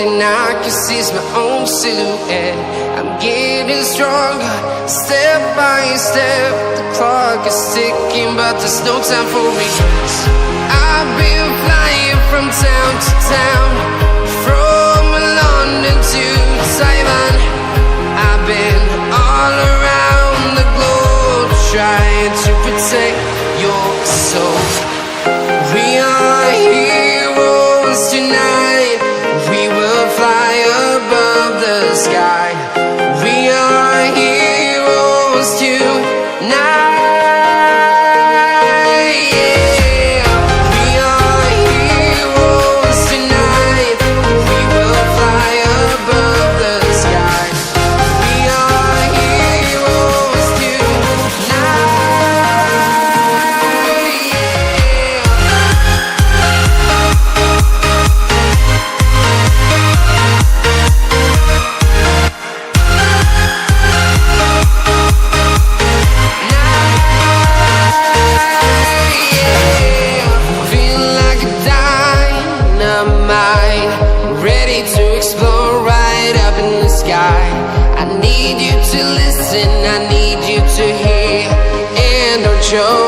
thing I can see is my own silhouette. I'm getting stronger, step by step. The clock is ticking, but there's no time for me. I've been flying from town to town, from London to Taiwan. I've been all around the globe, trying to protect your soul. We are heroes tonight. We will fly above the sky. We are heroes tonight. Yeah. We are heroes tonight. We will fly above the sky. We are heroes tonight. To explore right up in the sky. I need you to listen, I need you to hear, and don't show